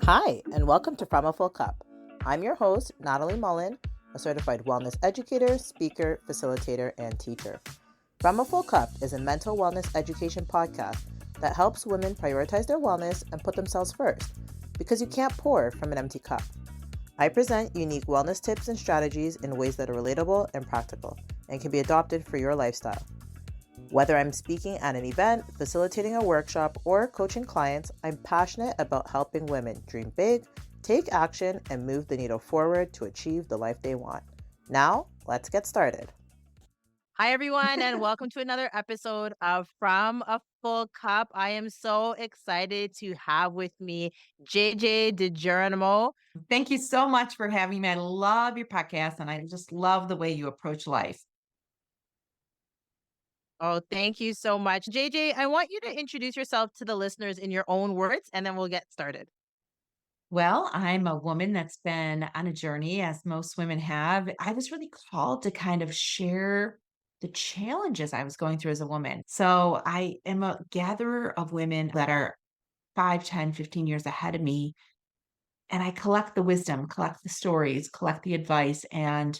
Hi, and welcome to From a Full Cup. I'm your host, Natalie Mullen, a certified wellness educator, speaker, facilitator, and teacher. From a Full Cup is a mental wellness education podcast that helps women prioritize their wellness and put themselves first, because you can't pour from an empty cup. I present unique wellness tips and strategies in ways that are relatable and practical, and can be adopted for your lifestyle. Whether I'm speaking at an event, facilitating a workshop, or coaching clients, I'm passionate about helping women dream big, take action, and move the needle forward to achieve the life they want. Now, let's get started. Hi, everyone, and welcome to another episode of From a Full Cup. I am so excited to have with me JJ DiGeronimo. Thank you so much for having me. I love your podcast and I just love the way you approach life. Oh, thank you so much. JJ, I want you to introduce yourself to the listeners in your own words, and then we'll get started. Well, I'm a woman that's been on a journey, as most women have. I was really called to kind of share the challenges I was going through as a woman. So I am a gatherer of women that are 5, 10, 15 years ahead of me. And I collect the wisdom, collect the stories, collect the advice. And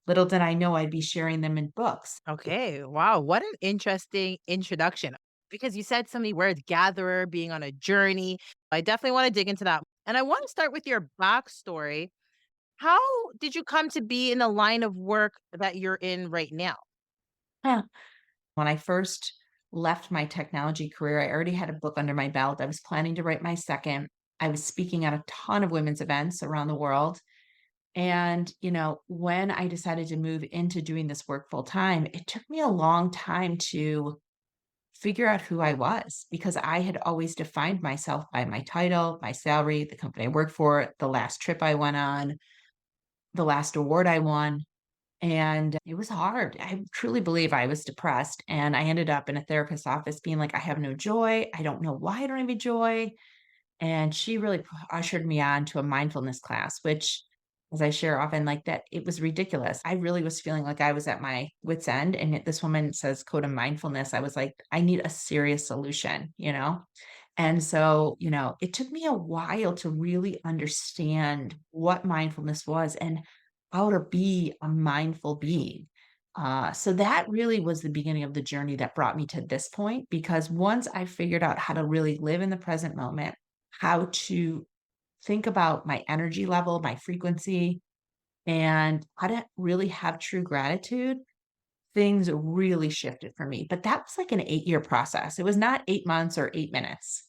little did I know I'd be sharing them in books. Okay. Wow. What an interesting introduction. Because you said so many words, gatherer, being on a journey. I definitely want to dig into that. And I want to start with your backstory. How did you come to be in the line of work that you're in right now? Huh. When I first left my technology career, I already had a book under my belt. I was planning to write my second. I was speaking at a ton of women's events around the world. And, when I decided to move into doing this work full time, it took me a long time to figure out who I was because I had always defined myself by my title, my salary, the company I worked for, the last trip I went on, the last award I won. And it was hard. I truly believe I was depressed, and I ended up in a therapist's office being like, "I have no joy. I don't know why I don't have any joy." And she really ushered me on to a mindfulness class, which, as I share often, like that, it was ridiculous. I really was feeling like I was at my wit's end. And yet this woman says, "Go to mindfulness." I was like, I need a serious solution. And so, it took me a while to really understand what mindfulness was and how to be a mindful being. So that really was the beginning of the journey that brought me to this point, because once I figured out how to really live in the present moment, how to think about my energy level, my frequency, and how to really have true gratitude, things really shifted for me. But that was like an 8-year process. It was not 8 months or 8 minutes.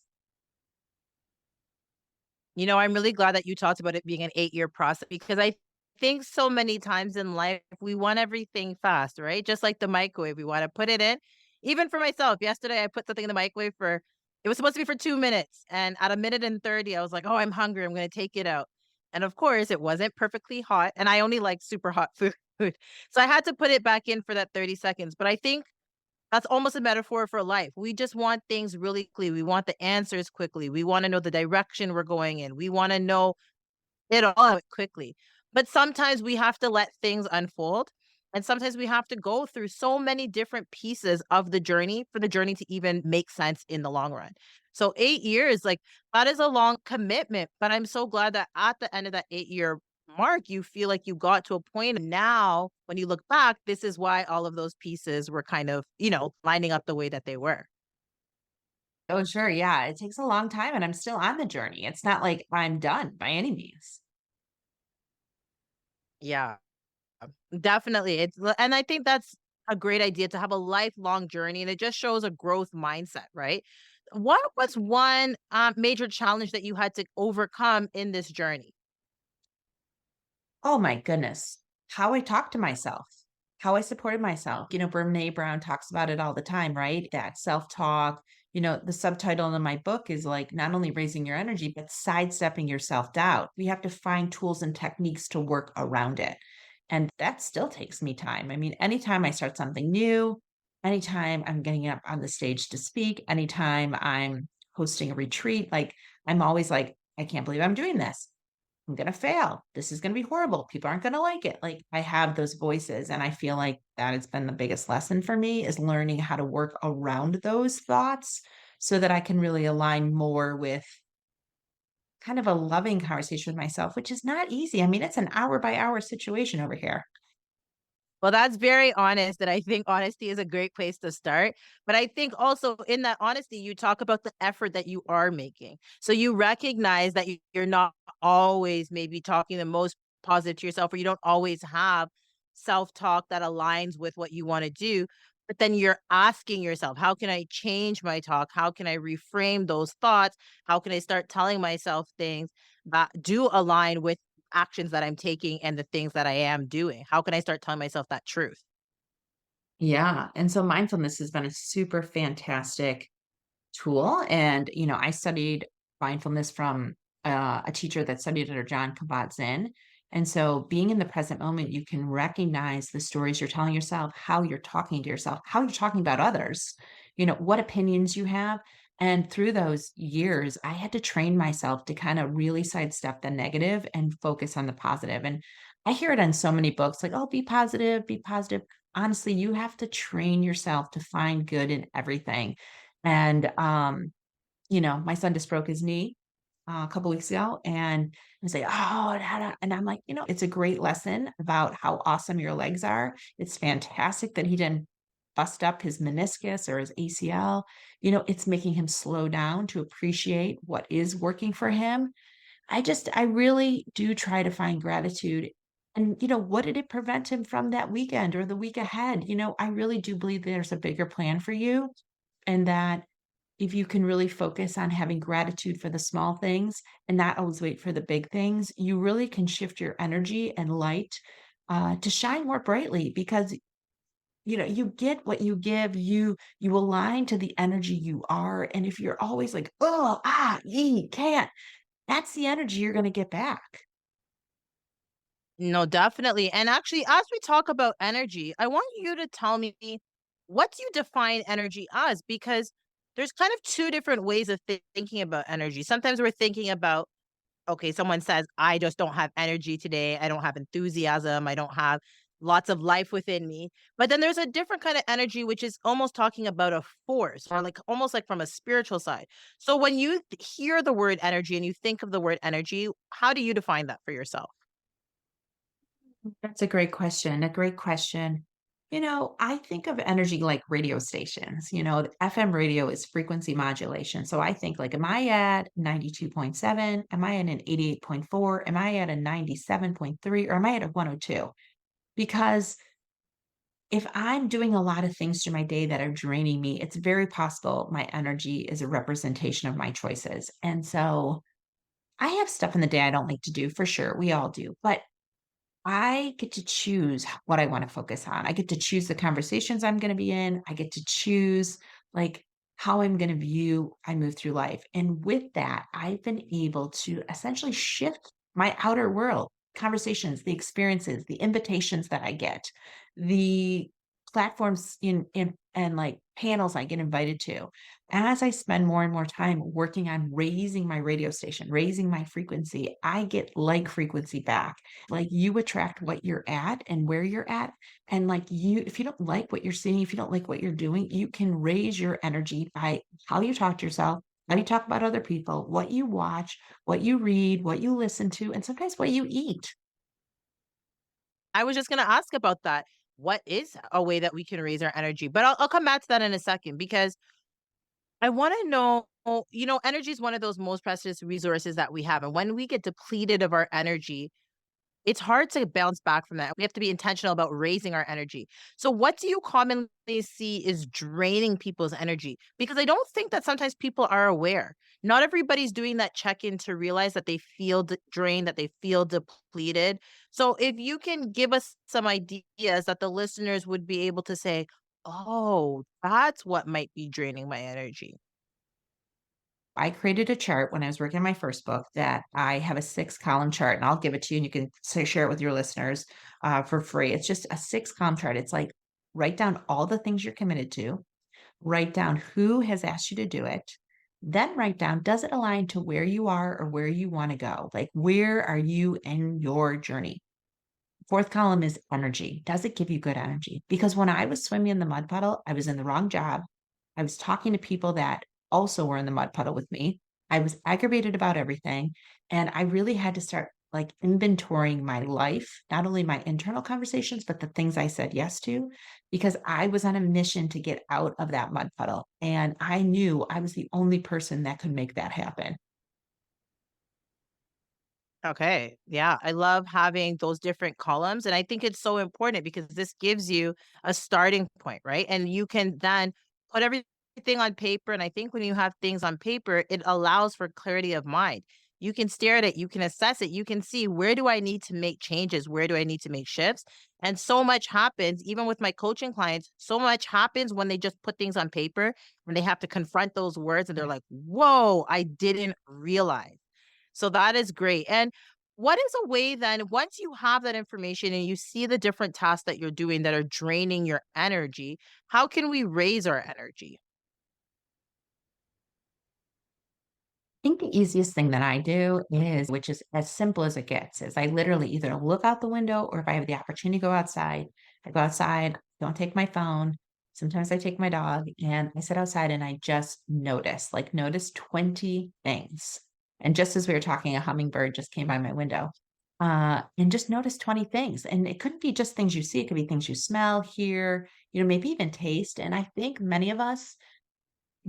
I'm really glad that you talked about it being an 8-year process because I think so many times in life we want everything fast, right? Just like the microwave, we want to put it in. Even for myself, yesterday I put something in the microwave for it was supposed to be for 2 minutes, and at a minute and 30 I was like, "Oh, I'm hungry. I'm going to take it out." And of course, it wasn't perfectly hot, and I only like super hot food. So I had to put it back in for that 30 seconds. But I think that's almost a metaphor for life. We just want things really quickly. We want the answers quickly. We wanna know the direction we're going in. We wanna know it all quickly. But sometimes we have to let things unfold, and sometimes we have to go through so many different pieces of the journey for the journey to even make sense in the long run. So 8 years, like, that is a long commitment, but I'm so glad that at the end of that 8-year mark, you feel like you got to a point, and now when you look back, this is why all of those pieces were kind of, lining up the way that they were. Oh, sure. Yeah. It takes a long time and I'm still on the journey. It's not like I'm done by any means. Yeah. Definitely. And I think that's a great idea to have a lifelong journey, and it just shows a growth mindset, right? What was one major challenge that you had to overcome in this journey? Oh my goodness. How I talk to myself, how I supported myself. Brene Brown talks about it all the time, right? That self-talk. The subtitle in my book is like not only raising your energy, but sidestepping your self-doubt. We have to find tools and techniques to work around it. And that still takes me time. I mean, anytime I start something new, anytime I'm getting up on the stage to speak, anytime I'm hosting a retreat, like I'm always like, I can't believe I'm doing this. I'm gonna fail. This is gonna be horrible. People aren't gonna like it. Like, I have those voices, and I feel like that has been the biggest lesson for me is learning how to work around those thoughts so that I can really align more with kind of a loving conversation with myself, which is not easy. I mean, it's an hour by hour situation over here. Well, that's very honest, and I think honesty is a great place to start. But I think also in that honesty, you talk about the effort that you are making. So you recognize that you're not always maybe talking the most positive to yourself, or you don't always have self-talk that aligns with what you want to do. But then you're asking yourself, how can I change my talk? How can I reframe those thoughts? How can I start telling myself things that do align with actions that I'm taking and the things that I am doing? How can I start telling myself that truth? Yeah. And so mindfulness has been a super fantastic tool. And, I studied mindfulness from a teacher that studied under John Kabat-Zinn. And so being in the present moment, you can recognize the stories you're telling yourself, how you're talking to yourself, how you're talking about others, what opinions you have. And through those years, I had to train myself to kind of really sidestep the negative and focus on the positive. And I hear it in so many books like, oh, be positive, be positive. Honestly, you have to train yourself to find good in everything. And, my son just broke his knee a couple weeks ago and I say, oh, and I'm like, it's a great lesson about how awesome your legs are. It's fantastic that he didn't bust up his meniscus or his ACL. It's making him slow down to appreciate what is working for him. I really do try to find gratitude. And, what did it prevent him from that weekend or the week ahead? I really do believe there's a bigger plan for you and that if you can really focus on having gratitude for the small things and not always wait for the big things, you really can shift your energy and light to shine more brightly because you get what you give. You align to the energy you are, and if you're always like, oh, can't, that's the energy you're going to get back. No, definitely. And actually, as we talk about energy, I want you to tell me, what do you define energy as? Because there's kind of two different ways of thinking about energy. Sometimes we're thinking about, okay, someone says, I just don't have energy today. I don't have enthusiasm. I don't have lots of life within me. But then there's a different kind of energy, which is almost talking about a force or like almost like from a spiritual side. So when you hear the word energy and you think of the word energy, how do you define that for yourself? That's a great question. A great question. I think of energy like radio stations. The FM radio is frequency modulation. So I think like, am I at 92.7? Am I at an 88.4? Am I at a 97.3? Or am I at a 102? Because if I'm doing a lot of things through my day that are draining me, it's very possible my energy is a representation of my choices. And so I have stuff in the day I don't like to do for sure. We all do. But I get to choose what I wanna focus on. I get to choose the conversations I'm gonna be in. I get to choose, like, how I'm gonna view I move through life, and with that, I've been able to essentially shift my outer world, conversations, the experiences, the invitations that I get, the platforms and, like, panels I get invited to. As I spend more and more time working on raising my radio station, raising my frequency, I get like frequency back. Like, you attract what you're at and where you're at, and, like, if you don't like what you're seeing, if you don't like what you're doing, you can raise your energy by how you talk to yourself, how you talk about other people, what you watch, what you read, what you listen to, and sometimes what you eat. I was just gonna ask about that. What is a way that we can raise our energy? But I'll come back to that in a second because I wanna know, energy is one of those most precious resources that we have. And when we get depleted of our energy, it's hard to bounce back from that. We have to be intentional about raising our energy. So what do you commonly see is draining people's energy? Because I don't think that sometimes people are aware. Not everybody's doing that check-in to realize that they feel drained, that they feel depleted. So if you can give us some ideas that the listeners would be able to say, "Oh, that's what might be draining my energy." I created a chart when I was working on my first book that I have a 6-column chart, and I'll give it to you, and you can share it with your listeners for free. It's just a 6-column chart. It's like write down all the things you're committed to, write down who has asked you to do it, then write down does it align to where you are or where you want to go? Like, where are you in your journey? Fourth column is energy. Does it give you good energy? Because when I was swimming in the mud puddle, I was in the wrong job. I was talking to people that also were in the mud puddle with me. I was aggravated about everything, and I really had to start, like, inventorying my life, not only my internal conversations, but the things I said yes to, because I was on a mission to get out of that mud puddle, and I knew I was the only person that could make that happen. Okay. Yeah. I love having those different columns. And I think it's so important because this gives you a starting point, right? And you can then put everything on paper. And I think when you have things on paper, it allows for clarity of mind. You can stare at it, you can assess it, you can see where do I need to make changes? Where do I need to make shifts? And so much happens, even with my coaching clients, so much happens when they just put things on paper, when they have to confront those words and they're like, whoa, I didn't realize. So that is great. And what is a way then, once you have that information and you see the different tasks that you're doing that are draining your energy, how can we raise our energy? Think the easiest thing that I do is, which is as simple as it gets, is I literally either look out the window or if I have the opportunity to go outside, I go outside, don't take my phone. Sometimes I take my dog and I sit outside and I just notice, like notice 20 things. And just as we were talking, a hummingbird just came by my window. And just notice 20 things. And it couldn't be just things you see, it could be things you smell, hear, maybe even taste. And I think many of us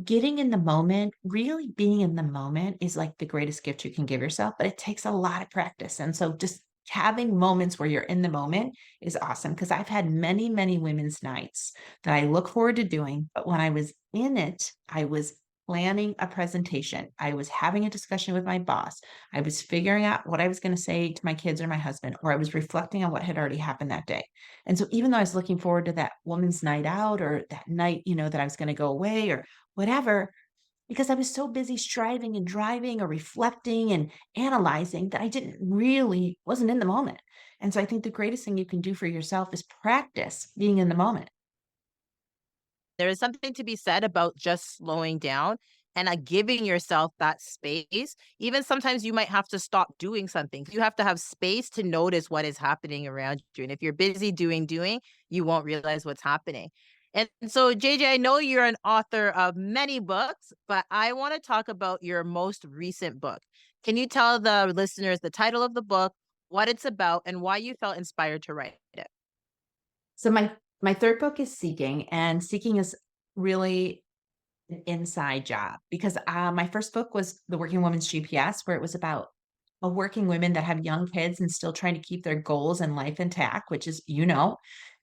getting in the moment, really being in the moment is like the greatest gift you can give yourself, but it takes a lot of practice. And so just having moments where you're in the moment is awesome because I've had many, many women's nights that I look forward to doing. But when I was in it, I was planning a presentation. I was having a discussion with my boss. I was figuring out what I was going to say to my kids or my husband, or I was reflecting on what had already happened that day. And so even though I was looking forward to that woman's night out or that night, that I was going to go away or whatever, because I was so busy striving and driving or reflecting and analyzing that I didn't really wasn't in the moment. And so I think the greatest thing you can do for yourself is practice being in the moment. There is something to be said about just slowing down and giving yourself that space. Even sometimes you might have to stop doing something. You have to have space to notice what is happening around you. And if you're busy doing, you won't realize what's happening. And so, JJ, I know you're an author of many books, but I want to talk about your most recent book. Can you tell the listeners the title of the book, what it's about, and why you felt inspired to write it? So my third book is Seeking, and Seeking is really an inside job because my first book was The Working Woman's GPS, where it was about a working women that have young kids and still trying to keep their goals and life intact, which is,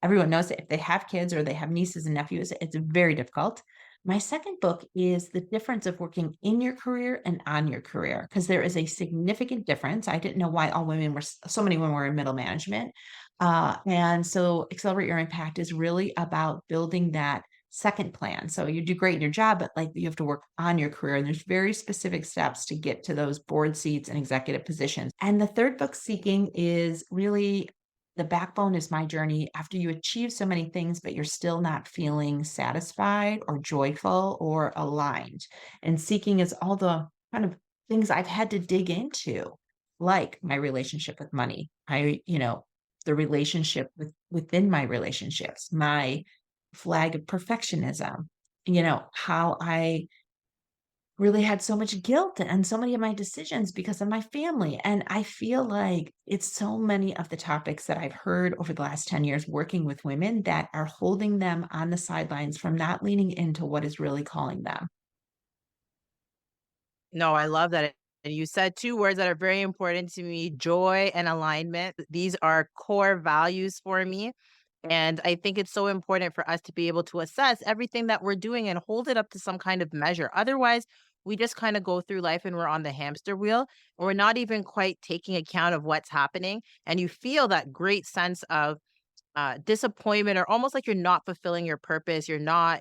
everyone knows that if they have kids or they have nieces and nephews, it's very difficult. My second book is the difference of working in your career and on your career, because there is a significant difference. I didn't know why all women were, so many women were in middle management. And so Accelerate Your Impact is really about building that second plan. So you do great in your job, but like you have to work on your career. And there's very specific steps to get to those board seats and executive positions. And the third book, Seeking, is really the backbone is my journey after you achieve so many things, but you're still not feeling satisfied or joyful or aligned. And Seeking is all the kind of things I've had to dig into, like my relationship with money. The relationship within my relationships, my flag of perfectionism, how I really had so much guilt and so many of my decisions because of my family. And I feel like it's so many of the topics that I've heard over the last 10 years working with women that are holding them on the sidelines from not leaning into what is really calling them. No, I love that. And you said 2 words that are very important to me, joy and alignment. These are core values for me. And I think it's so important for us to be able to assess everything that we're doing and hold it up to some kind of measure. Otherwise, we just kind of go through life and we're on the hamster wheel and we're not even quite taking account of what's happening. And you feel that great sense of disappointment or almost like you're not fulfilling your purpose. You're not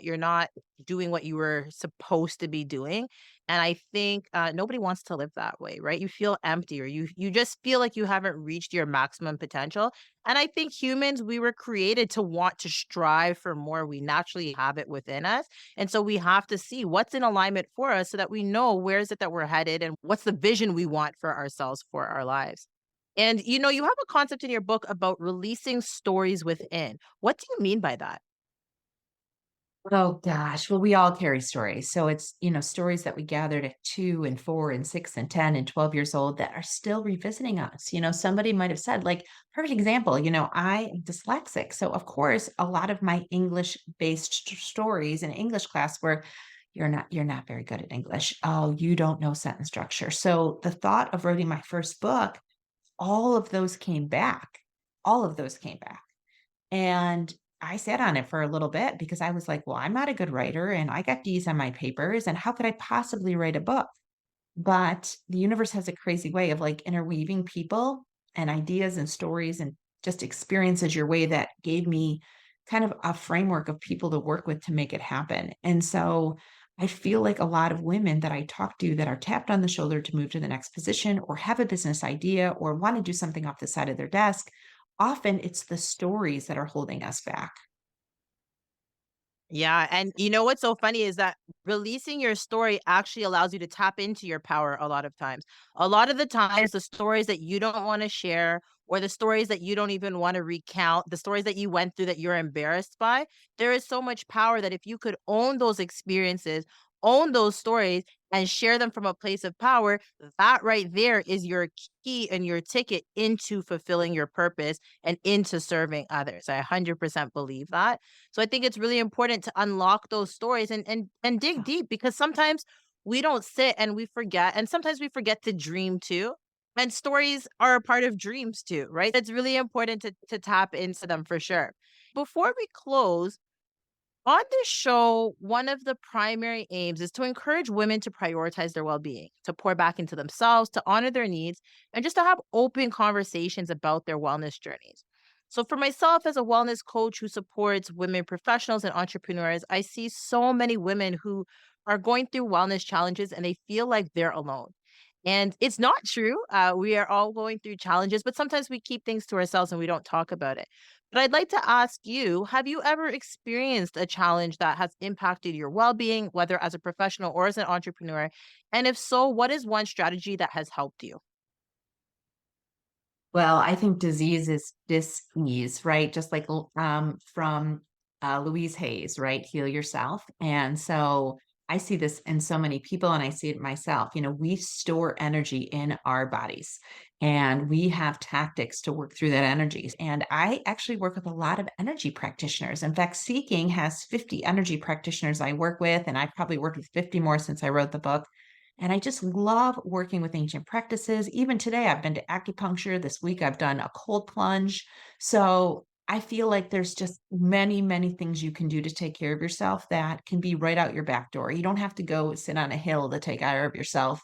doing what you were supposed to be doing. And I think nobody wants to live that way, right? You feel empty or you just feel like you haven't reached your maximum potential. And I think humans, we were created to want to strive for more. We naturally have it within us. And so we have to see what's in alignment for us so that we know where is it that we're headed and what's the vision we want for ourselves for our lives. And, you have a concept in your book about releasing stories within. What do you mean by that? Oh gosh. Well, we all carry stories. So it's, stories that we gathered at 2 and 4 and 6 and 10 and 12 years old that are still revisiting us. Somebody might have said, like, perfect example, I am dyslexic. So of course, a lot of my English based stories in English class were you're not very good at English. Oh, you don't know sentence structure. So the thought of writing my first book, all of those came back. All of those came back. And I sat on it for a little bit because I was like, well, I'm not a good writer and I got D's on my papers. And how could I possibly write a book? But the universe has a crazy way of like interweaving people and ideas and stories and just experiences your way that gave me kind of a framework of people to work with to make it happen. And so I feel like a lot of women that I talk to that are tapped on the shoulder to move to the next position or have a business idea or want to do something off the side of their desk, often it's the stories that are holding us back. Yeah, and you know what's so funny is that releasing your story actually allows you to tap into your power a lot of times. A lot of the times, the stories that you don't want to share or the stories that you don't even want to recount, the stories that you went through that you're embarrassed by, there is so much power that if you could own those experiences, own those stories, and share them from a place of power, that right there is your key and your ticket into fulfilling your purpose and into serving others. I 100% believe that. So I think it's really important to unlock those stories and dig deep because sometimes we don't sit and we forget, and sometimes we forget to dream too. And stories are a part of dreams too, right? It's really important to tap into them for sure. Before we close, on this show, one of the primary aims is to encourage women to prioritize their well being, to pour back into themselves, to honor their needs, and just to have open conversations about their wellness journeys. So, for myself, as a wellness coach who supports women professionals and entrepreneurs, I see so many women who are going through wellness challenges and they feel like they're alone. And it's not true. We are all going through challenges, but sometimes we keep things to ourselves and we don't talk about it. But I'd like to ask you, have you ever experienced a challenge that has impacted your well-being, whether as a professional or as an entrepreneur? And if so, what is one strategy that has helped you? Well, I think disease is dis-ease, right? Just like from Louise Hayes, right? Heal yourself. And so I see this in so many people, and I see it myself. We store energy in our bodies, and we have tactics to work through that energy. And I actually work with a lot of energy practitioners. In fact, Seeking has 50 energy practitioners I work with, and I've probably worked with 50 more since I wrote the book. And I just love working with ancient practices. Even today, I've been to acupuncture. This week, I've done a cold plunge. So I feel like there's just many, many things you can do to take care of yourself that can be right out your back door. You don't have to go sit on a hill to take care of yourself,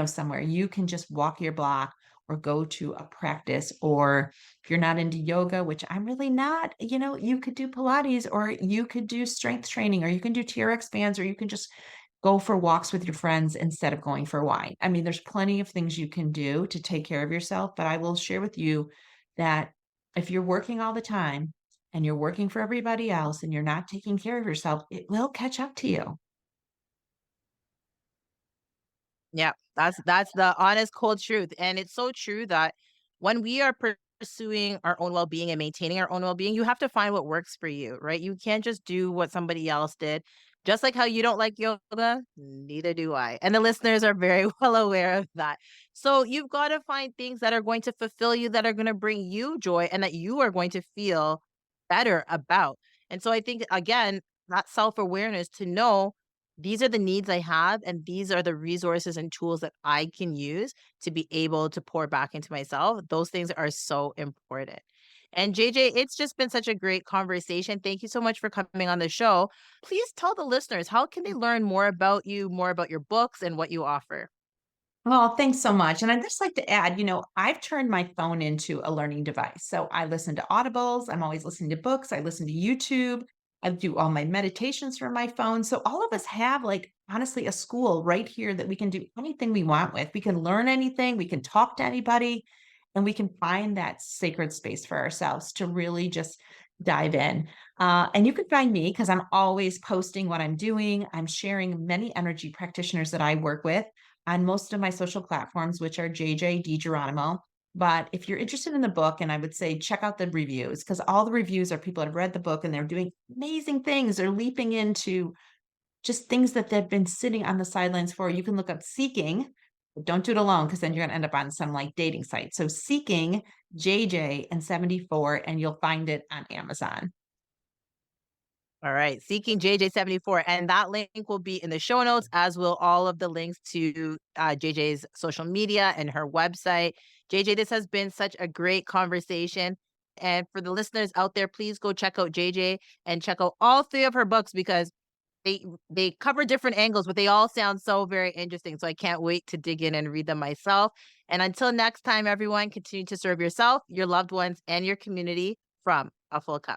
somewhere. You can just walk your block or go to a practice. Or if you're not into yoga, which I'm really not, you could do Pilates or you could do strength training or you can do TRX bands or you can just go for walks with your friends instead of going for wine. I mean, there's plenty of things you can do to take care of yourself, but I will share with you that if you're working all the time and you're working for everybody else and you're not taking care of yourself, it will catch up to you. Yeah, that's the honest, cold truth. And it's so true that when we are pursuing our own well-being and maintaining our own well-being, you have to find what works for you, right? You can't just do what somebody else did. Just like how you don't like yoga, neither do I. And the listeners are very well aware of that. So you've got to find things that are going to fulfill you, that are going to bring you joy, and that you are going to feel better about. And so I think, again, that self-awareness to know these are the needs I have, and these are the resources and tools that I can use to be able to pour back into myself. Those things are so important. And JJ, it's just been such a great conversation. Thank you so much for coming on the show. Please tell the listeners, how can they learn more about you, more about your books and what you offer? Well, thanks so much. And I'd just like to add, I've turned my phone into a learning device. So I listen to audibles. I'm always listening to books. I listen to YouTube. I do all my meditations from my phone. So all of us have like honestly a school right here that we can do anything we want with. We can learn anything, we can talk to anybody, and we can find that sacred space for ourselves to really just dive in. And you can find me because I'm always posting what I'm doing. I'm sharing many energy practitioners that I work with on most of my social platforms, which are JJ DiGeronimo. But if you're interested in the book, and I would say check out the reviews because all the reviews are people that have read the book and they're doing amazing things. They're leaping into just things that they've been sitting on the sidelines for. You can look up Seeking, but don't do it alone because then you're going to end up on some like dating site. So Seeking JJ and 74, and you'll find it on Amazon. All right, Seeking JJ74, and that link will be in the show notes, as will all of the links to JJ's social media and her website. JJ, this has been such a great conversation. And for the listeners out there, please go check out JJ and check out all three of her books because they cover different angles, but they all sound so very interesting. So I can't wait to dig in and read them myself. And until next time, everyone, continue to serve yourself, your loved ones, and your community from a full cup.